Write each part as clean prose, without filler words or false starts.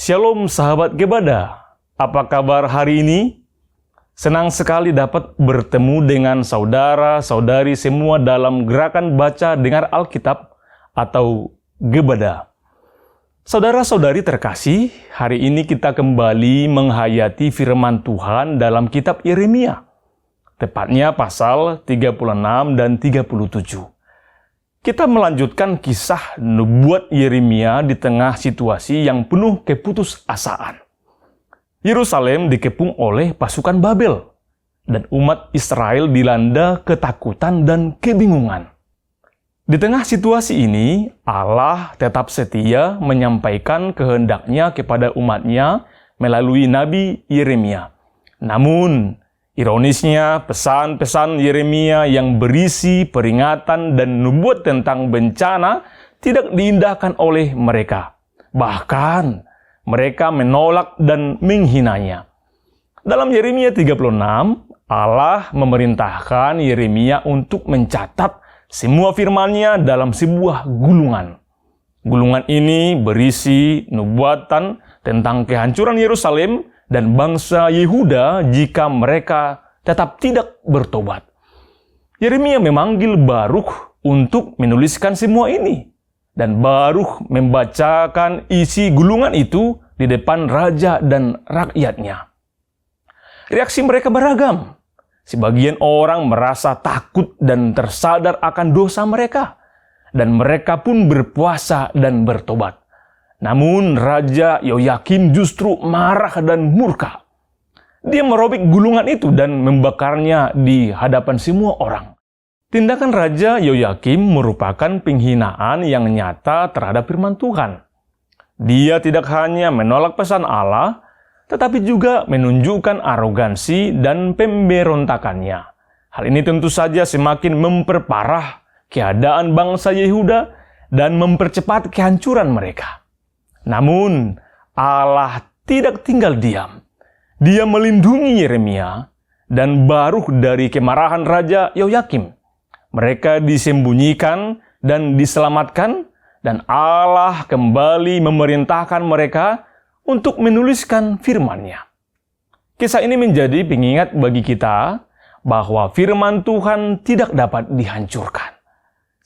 Shalom sahabat Gebada, apa kabar hari ini? Senang sekali dapat bertemu dengan saudara-saudari semua dalam gerakan baca dengar Alkitab atau Gebada. Saudara-saudari terkasih, hari ini kita kembali menghayati firman Tuhan dalam kitab Yeremia, tepatnya pasal 36 dan 37. Kita melanjutkan kisah nubuat Yeremia di tengah situasi yang penuh keputusasaan. Yerusalem dikepung oleh pasukan Babel, dan umat Israel dilanda ketakutan dan kebingungan. Di tengah situasi ini, Allah tetap setia menyampaikan kehendaknya kepada umatnya melalui Nabi Yeremia. Namun, ironisnya, pesan-pesan Yeremia yang berisi peringatan dan nubuat tentang bencana tidak diindahkan oleh mereka. Bahkan, mereka menolak dan menghinanya. Dalam Yeremia 36, Allah memerintahkan Yeremia untuk mencatat semua firman-Nya dalam sebuah gulungan. Gulungan ini berisi nubuatan tentang kehancuran Yerusalem dan bangsa Yehuda jika mereka tetap tidak bertobat. Yeremia memanggil Barukh untuk menuliskan semua ini, dan Barukh membacakan isi gulungan itu di depan raja dan rakyatnya. Reaksi mereka beragam. Sebagian orang merasa takut dan tersadar akan dosa mereka, dan mereka pun berpuasa dan bertobat. Namun Raja Yoyakim justru marah dan murka. Dia merobek gulungan itu dan membakarnya di hadapan semua orang. Tindakan Raja Yoyakim merupakan penghinaan yang nyata terhadap firman Tuhan. Dia tidak hanya menolak pesan Allah, tetapi juga menunjukkan arogansi dan pemberontakannya. Hal ini tentu saja semakin memperparah keadaan bangsa Yehuda dan mempercepat kehancuran mereka. Namun, Allah tidak tinggal diam. Dia melindungi Yeremia dan Barukh dari kemarahan Raja Yoyakim. Mereka disembunyikan dan diselamatkan, dan Allah kembali memerintahkan mereka untuk menuliskan firman-Nya. Kisah ini menjadi pengingat bagi kita bahwa firman Tuhan tidak dapat dihancurkan.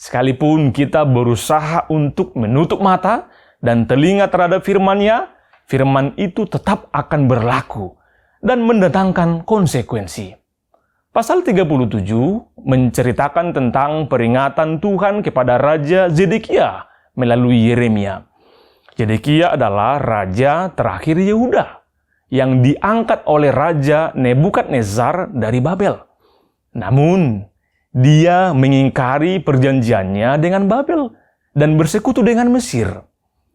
Sekalipun kita berusaha untuk menutup mata dan telinga terhadap firman-Nya, firman itu tetap akan berlaku dan mendatangkan konsekuensi. Pasal 37 menceritakan tentang peringatan Tuhan kepada Raja Zedekia melalui Yeremia. Zedekia adalah raja terakhir Yehuda yang diangkat oleh Raja Nebukadnezar dari Babel. Namun, dia mengingkari perjanjiannya dengan Babel dan bersekutu dengan Mesir.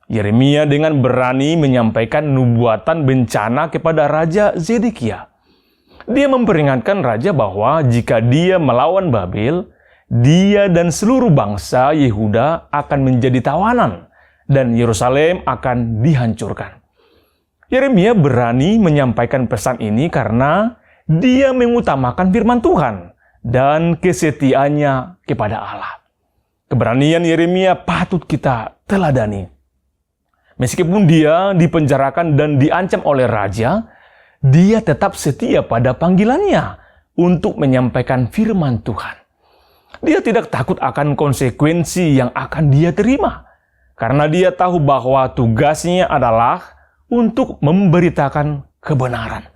Yeremia dengan berani menyampaikan nubuatan bencana kepada Raja Zedekia. Dia memperingatkan raja bahwa jika dia melawan Babel, dia dan seluruh bangsa Yehuda akan menjadi tawanan dan Yerusalem akan dihancurkan. Yeremia berani menyampaikan pesan ini karena dia mengutamakan firman Tuhan dan kesetiaannya kepada Allah. Keberanian Yeremia patut kita teladani. Meskipun dia dipenjarakan dan diancam oleh raja, dia tetap setia pada panggilannya untuk menyampaikan firman Tuhan. Dia tidak takut akan konsekuensi yang akan dia terima, karena dia tahu bahwa tugasnya adalah untuk memberitakan kebenaran.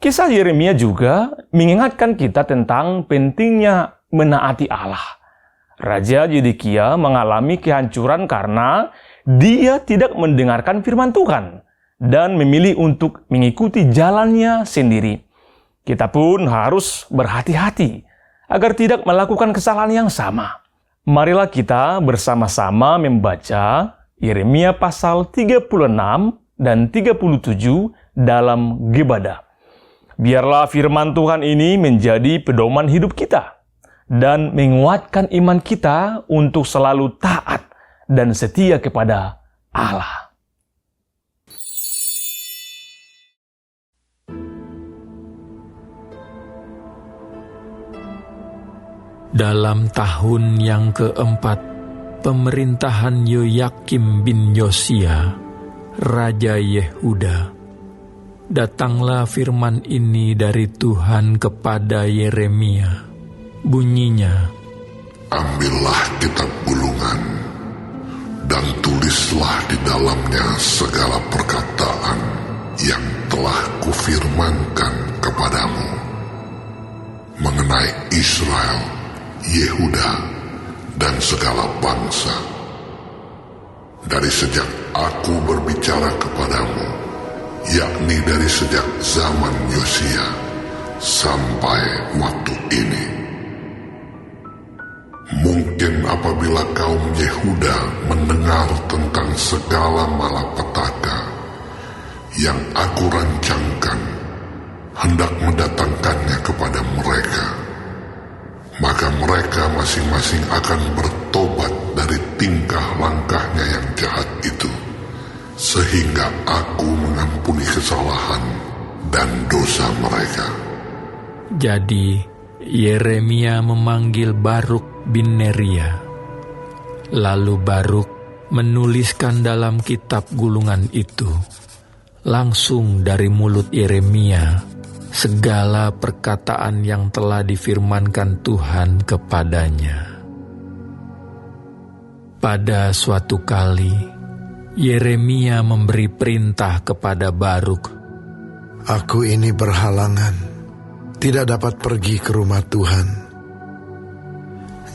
Kisah Yeremia juga mengingatkan kita tentang pentingnya menaati Allah. Raja Zedekia mengalami kehancuran karena dia tidak mendengarkan firman Tuhan dan memilih untuk mengikuti jalannya sendiri. Kita pun harus berhati-hati agar tidak melakukan kesalahan yang sama. Marilah kita bersama-sama membaca Yeremia pasal 36 dan 37 dalam Gebada. Biarlah firman Tuhan ini menjadi pedoman hidup kita dan menguatkan iman kita untuk selalu taat dan setia kepada Allah. Dalam tahun yang keempat pemerintahan Yoyakim bin Yosia, Raja Yehuda, datanglah firman ini dari Tuhan kepada Yeremia. Bunyinya, ambillah kitab gulungan, dan tulislah di dalamnya segala perkataan yang telah kufirmankan kepadamu mengenai Israel, Yehuda, dan segala bangsa. Dari sejak aku berbicara kepadamu, yakni dari sejak zaman Yosia sampai waktu ini. Mungkin apabila kaum Yehuda mendengar tentang segala malapetaka yang aku rancangkan, hendak mendatangkannya kepada mereka, maka mereka masing-masing akan bertobat dari tingkah langkahnya yang jahat itu, sehingga aku mengampuni kesalahan dan dosa mereka. Jadi Yeremia memanggil Baruk bin Neria. Lalu Baruk menuliskan dalam kitab gulungan itu, langsung dari mulut Yeremia, segala perkataan yang telah difirmankan Tuhan kepadanya. Pada suatu kali, Yeremia memberi perintah kepada Baruk, aku ini berhalangan, tidak dapat pergi ke rumah Tuhan.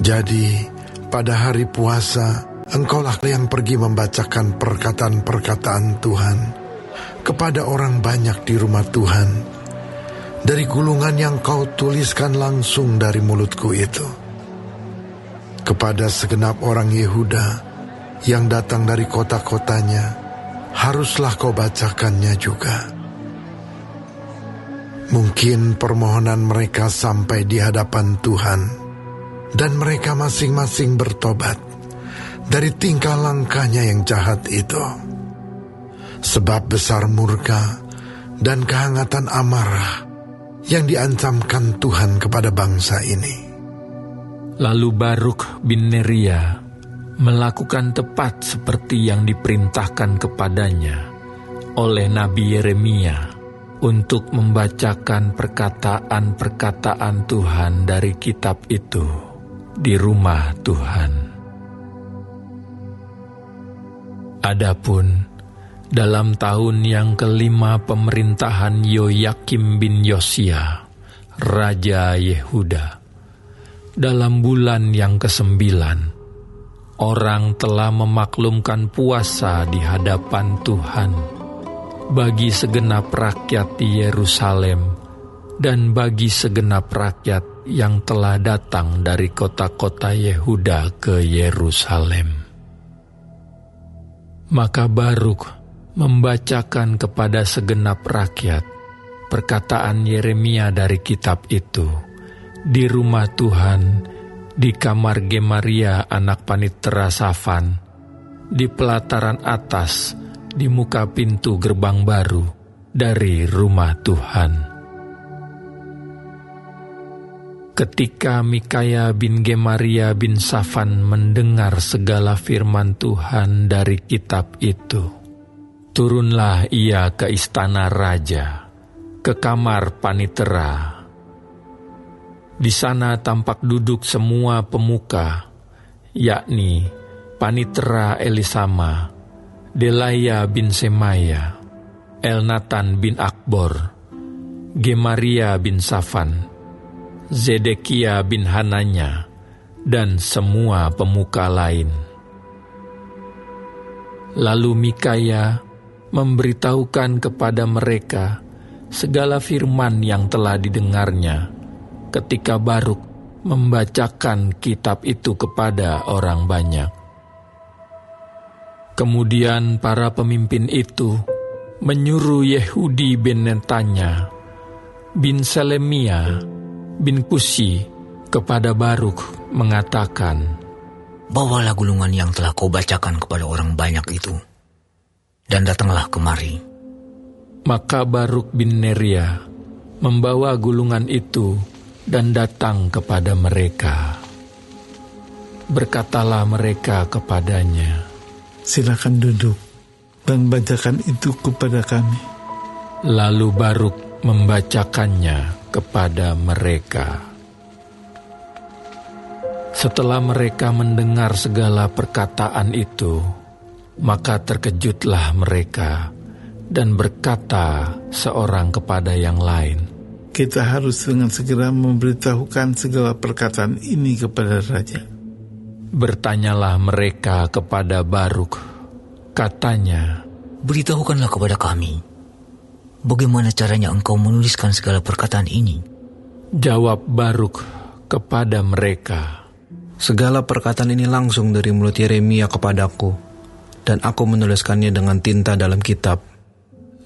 Jadi, pada hari puasa, engkaulah yang pergi membacakan perkataan-perkataan Tuhan kepada orang banyak di rumah Tuhan, dari gulungan yang kau tuliskan langsung dari mulutku itu. Kepada segenap orang Yehuda yang datang dari kota-kotanya, haruslah kau bacakannya juga. Mungkin permohonan mereka sampai di hadapan Tuhan, dan mereka masing-masing bertobat dari tingkah langkahnya yang jahat itu. Sebab besar murka dan kehangatan amarah yang diancamkan Tuhan kepada bangsa ini. Lalu Baruk bin Neria melakukan tepat seperti yang diperintahkan kepadanya oleh Nabi Yeremia untuk membacakan perkataan-perkataan Tuhan dari kitab itu di rumah Tuhan. Adapun dalam tahun yang kelima pemerintahan Yoyakim bin Yosia, Raja Yehuda, dalam bulan yang ke-9, orang telah memaklumkan puasa di hadapan Tuhan bagi segenap rakyat di Yerusalem dan bagi segenap rakyat yang telah datang dari kota-kota Yehuda ke Yerusalem. Maka Baruk membacakan kepada segenap rakyat perkataan Yeremia dari kitab itu di rumah Tuhan, di kamar Gemaria anak Panitera Safan, di pelataran atas, di muka pintu gerbang baru dari rumah Tuhan. Ketika Mikaya bin Gemaria bin Safan mendengar segala firman Tuhan dari kitab itu, turunlah ia ke istana raja, ke kamar Panitera. Di sana tampak duduk semua pemuka, yakni Panitera Elisama, Delaya bin Semaya, Elnatan bin Akbor, Gemaria bin Safan, Zedekia bin Hananya, dan semua pemuka lain. Lalu Mikaya memberitahukan kepada mereka segala firman yang telah didengarnya ketika Baruk membacakan kitab itu kepada orang banyak. Kemudian para pemimpin itu menyuruh Yehudi bin Netanya, bin Selemia, bin Kusi kepada Baruk mengatakan, bawalah gulungan yang telah kau bacakan kepada orang banyak itu, dan datanglah kemari. Maka Baruk bin Neria membawa gulungan itu dan datang kepada mereka. Berkatalah mereka kepadanya, Silakan duduk dan bacakan itu kepada kami. Lalu Baruk membacakannya kepada mereka. Setelah mereka mendengar segala perkataan itu, maka terkejutlah mereka dan berkata seorang kepada yang lain, Kita harus dengan segera memberitahukan segala perkataan ini kepada raja. Bertanyalah mereka kepada Baruk. Katanya, Beritahukanlah kepada kami, bagaimana caranya engkau menuliskan segala perkataan ini? Jawab Baruk kepada mereka, Segala perkataan ini langsung dari mulut Yeremia kepadaku, dan aku menuliskannya dengan tinta dalam kitab.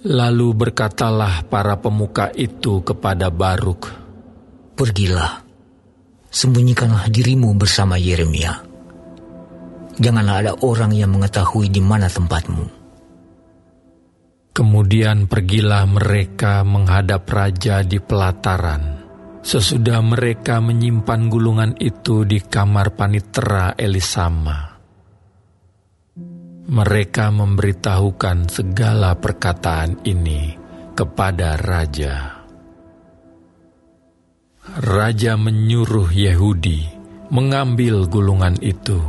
Lalu berkatalah para pemuka itu kepada Baruk, Pergilah, sembunyikanlah dirimu bersama Yeremia. Janganlah ada orang yang mengetahui di mana tempatmu. Kemudian pergilah mereka menghadap raja di pelataran. Sesudah mereka menyimpan gulungan itu di kamar panitera Elisama, mereka memberitahukan segala perkataan ini kepada raja. Raja menyuruh Yehudi mengambil gulungan itu.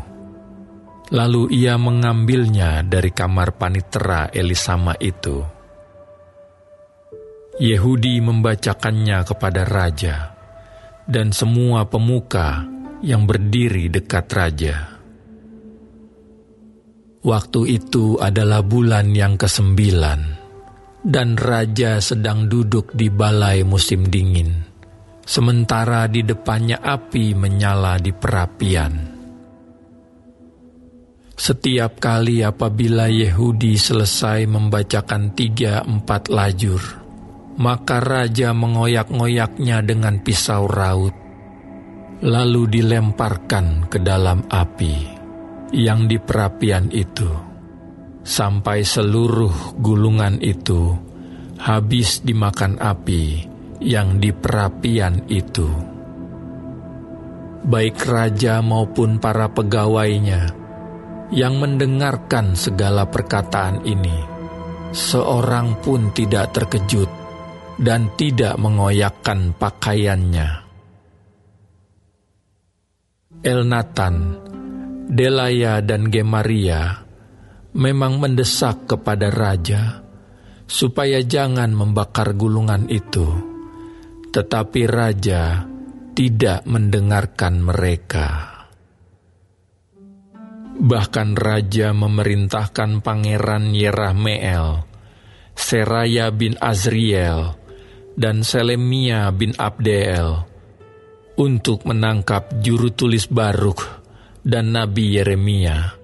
Lalu ia mengambilnya dari kamar panitera Elisama itu. Yehudi membacakannya kepada raja dan semua pemuka yang berdiri dekat raja. Waktu itu adalah bulan yang ke-9, dan raja sedang duduk di balai musim dingin, sementara di depannya api menyala di perapian. Setiap kali apabila Yehudi selesai membacakan 3-4 lajur, maka raja mengoyak-ngoyaknya dengan pisau raut, lalu dilemparkan ke dalam api yang di perapian itu, sampai seluruh gulungan itu habis dimakan api yang di perapian itu. Baik raja maupun para pegawainya yang mendengarkan segala perkataan ini, seorang pun tidak terkejut dan tidak mengoyakkan pakaiannya. Elnatan, Delaya dan Gemaria memang mendesak kepada raja supaya jangan membakar gulungan itu, tetapi raja tidak mendengarkan mereka. Bahkan raja memerintahkan Pangeran Yerahmeel, Seraya bin Azriel, dan Selemia bin Abdeel untuk menangkap juru tulis Baruk dan Nabi Yeremia,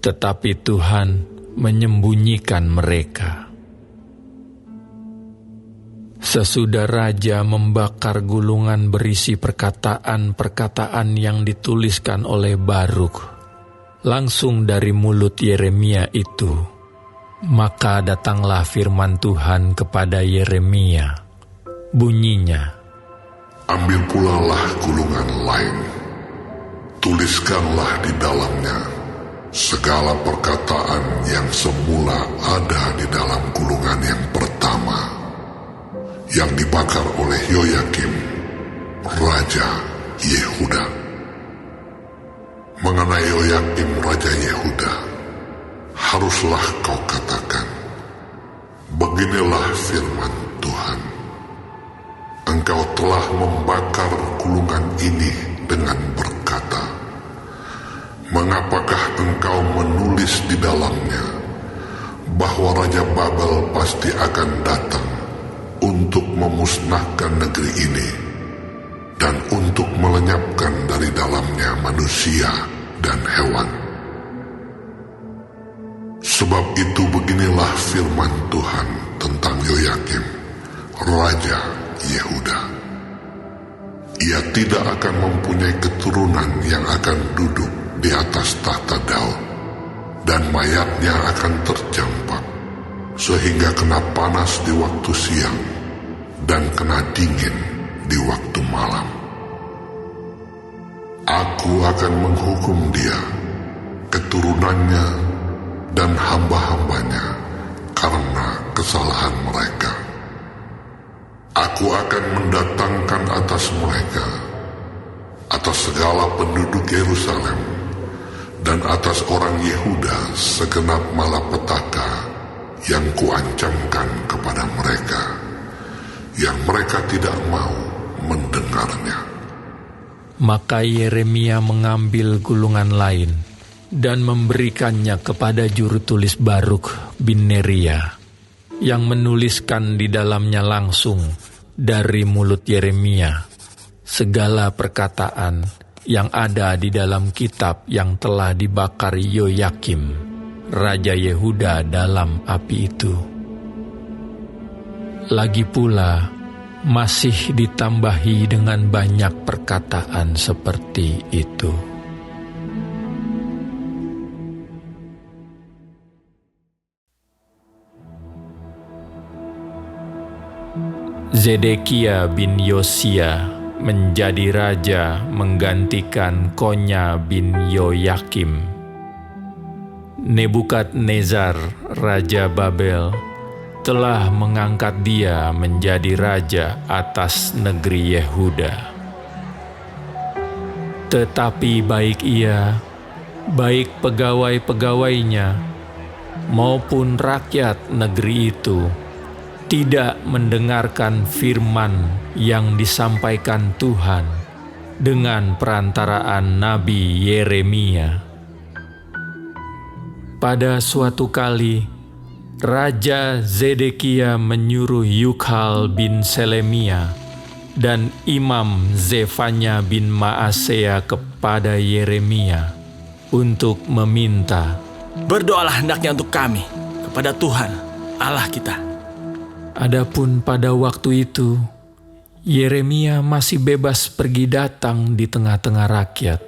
tetapi Tuhan menyembunyikan mereka. Sesudah raja membakar gulungan berisi perkataan-perkataan yang dituliskan oleh Baruk langsung dari mulut Yeremia itu, maka datanglah firman Tuhan kepada Yeremia. Bunyinya, Ambil pula lah gulungan lain, tuliskanlah di dalamnya segala perkataan yang semula ada di dalam gulungan yang pertama, yang dibakar oleh Yoyakim, Raja Yehuda. Mengenai Yoyakim, Raja Yehuda, haruslah kau katakan, beginilah firman Tuhan. Engkau telah membakar gulungan ini dengan berkata, mengapakah engkau menulis di dalamnya bahwa Raja Babel pasti akan datang untuk memusnahkan negeri ini dan untuk melenyapkan dari dalamnya manusia dan hewan. Sebab itu beginilah firman Tuhan tentang Yoyakim, Raja Yehuda. Ia tidak akan mempunyai keturunan yang akan duduk di atas tahta Daud, dan mayatnya akan tercampak, sehingga kena panas di waktu siang dan kena dingin di waktu malam. Aku akan menghukum dia, keturunannya, dan hamba-hambanya karena kesalahan mereka. Aku akan mendatangkan atas mereka, atas segala penduduk Yerusalem, dan atas orang Yehuda segenap malapetaka yang kuancamkan kepada mereka, yang mereka tidak mau mendengarnya. Maka Yeremia mengambil gulungan lain dan memberikannya kepada juru tulis Baruk bin Neria, yang menuliskan di dalamnya langsung dari mulut Yeremia segala perkataan yang ada di dalam kitab yang telah dibakar Yoyakim, Raja Yehuda dalam api itu. Lagi pula, masih ditambahi dengan banyak perkataan seperti itu. Zedekia bin Yosia menjadi raja menggantikan Konya bin Yoyakim. Nebukadnezar, Raja Babel, telah mengangkat dia menjadi raja atas negeri Yehuda. Tetapi baik ia, baik pegawai-pegawainya, maupun rakyat negeri itu, tidak mendengarkan firman yang disampaikan Tuhan dengan perantaraan Nabi Yeremia. Pada suatu kali, Raja Zedekia menyuruh Yukhal bin Selemia dan Imam Zefanya bin Maasea kepada Yeremia untuk meminta, "Berdoalah hendaknya untuk kami kepada Tuhan Allah kita." Adapun pada waktu itu, Yeremia masih bebas pergi datang di tengah-tengah rakyat.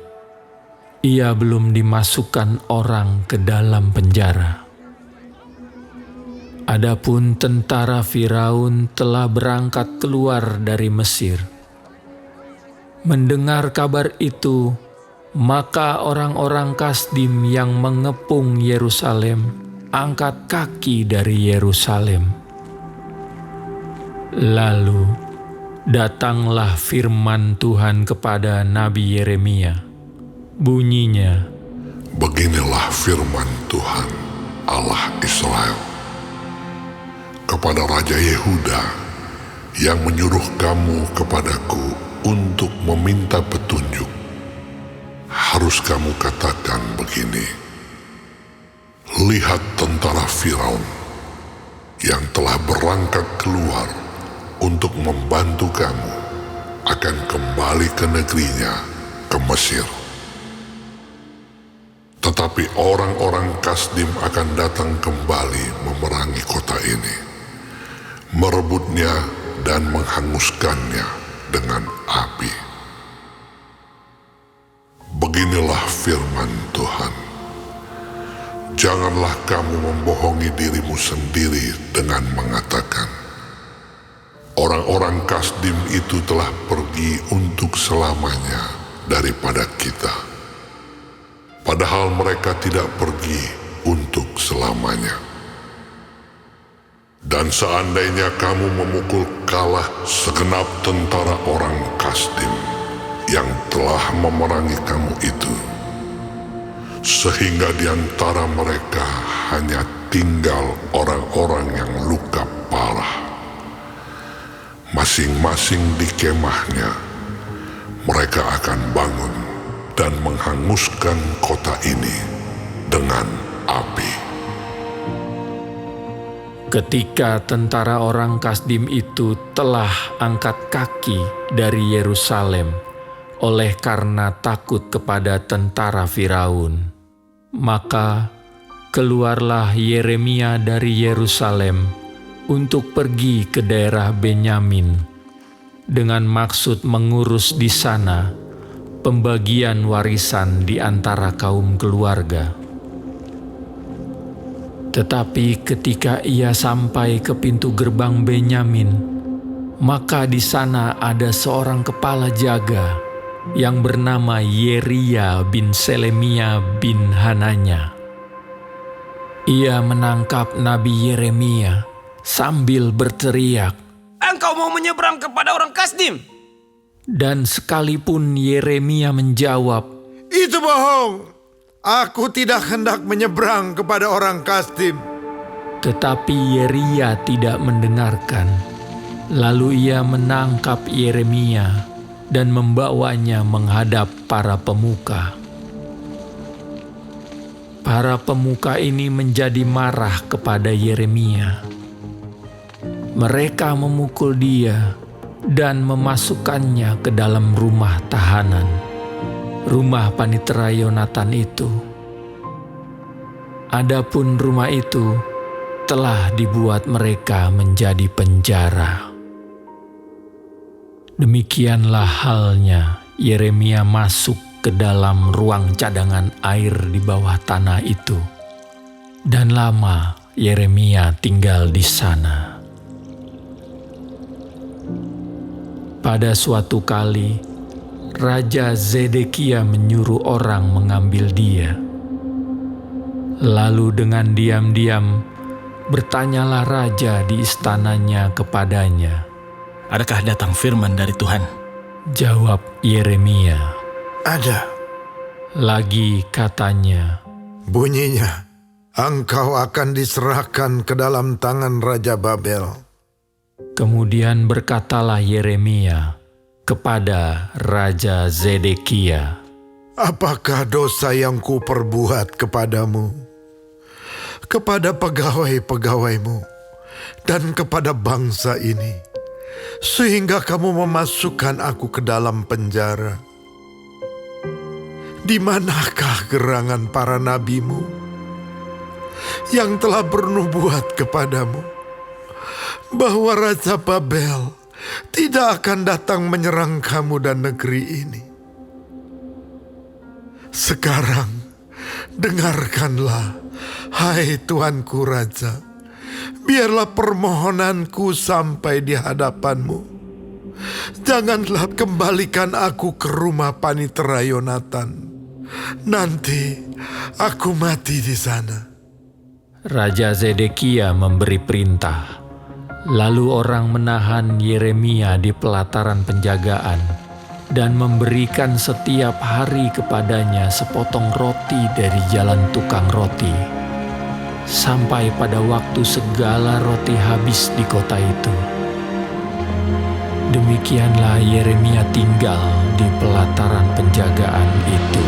Ia belum dimasukkan orang ke dalam penjara. Adapun tentara Firaun telah berangkat keluar dari Mesir. Mendengar kabar itu, maka orang-orang Kasdim yang mengepung Yerusalem angkat kaki dari Yerusalem. Lalu datanglah firman Tuhan kepada Nabi Yeremia. Bunyinya, Beginilah firman Tuhan Allah Israel kepada Raja Yehuda yang menyuruh kamu kepadaku untuk meminta petunjuk. Harus kamu katakan begini, lihat tentara Firaun yang telah berangkat keluar untuk membantu kamu akan kembali ke negerinya, ke Mesir. Tetapi orang-orang Kasdim akan datang kembali memerangi kota ini, merebutnya dan menghanguskannya dengan api. Beginilah firman Tuhan. Janganlah kamu membohongi dirimu sendiri dengan mengatakan, orang-orang Kasdim itu telah pergi untuk selamanya daripada kita. Padahal mereka tidak pergi untuk selamanya. Dan seandainya kamu memukul kalah segenap tentara orang Kasdim yang telah memerangi kamu itu, sehingga di antara mereka hanya tinggal orang-orang yang luka parah, masing-masing di kemahnya, mereka akan bangun dan menghanguskan kota ini dengan api. ketika tentara orang Kasdim itu telah angkat kaki dari Yerusalem oleh karena takut kepada tentara Firaun, maka keluarlah Yeremia dari Yerusalem untuk pergi ke daerah Benyamin dengan maksud mengurus di sana pembagian warisan di antara kaum keluarga. Tetapi ketika ia sampai ke pintu gerbang Benyamin, maka di sana ada seorang kepala jaga yang bernama Yeria bin Selemia bin Hananya. Ia menangkap Nabi Yeremia sambil berteriak, Engkau mau menyeberang kepada orang Kasdim? dan sekalipun Yeremia menjawab, Itu bohong. Aku tidak hendak menyeberang kepada orang Kasdim. tetapi Yeria tidak mendengarkan. Lalu ia menangkap Yeremia dan membawanya menghadap para pemuka. Para pemuka ini menjadi marah kepada Yeremia. Mereka memukul dia dan memasukkannya ke dalam rumah tahanan, rumah panitera Yonatan itu. Adapun rumah itu telah dibuat mereka menjadi penjara. Demikianlah halnya Yeremia masuk ke dalam ruang cadangan air di bawah tanah itu. Dan lama Yeremia tinggal di sana. Pada suatu kali, Raja Zedekia menyuruh orang mengambil dia. Lalu dengan diam-diam, bertanyalah raja di istananya kepadanya. Adakah datang firman dari Tuhan? Jawab Yeremia. Ada. Lagi katanya, Bunyinya, engkau akan diserahkan ke dalam tangan Raja Babel. kemudian berkatalah Yeremia kepada Raja Zedekia, Apakah dosa yang kuperbuat kepadamu, kepada pegawai-pegawaimu, dan kepada bangsa ini, sehingga kamu memasukkan aku ke dalam penjara? Di manakah gerangan para nabimu yang telah bernubuat kepadamu bahwa Raja Babel tidak akan datang menyerang kamu dan negeri ini? Sekarang dengarkanlah, hai Tuanku Raja, biarlah permohonanku sampai di hadapanmu. Janganlah kembalikan aku ke rumah panitera Yonatan. Nanti aku mati di sana. Raja Zedekia memberi perintah. Lalu orang menahan Yeremia di pelataran penjagaan dan memberikan setiap hari kepadanya sepotong roti dari jalan tukang roti, sampai pada waktu segala roti habis di kota itu. Demikianlah Yeremia tinggal di pelataran penjagaan itu.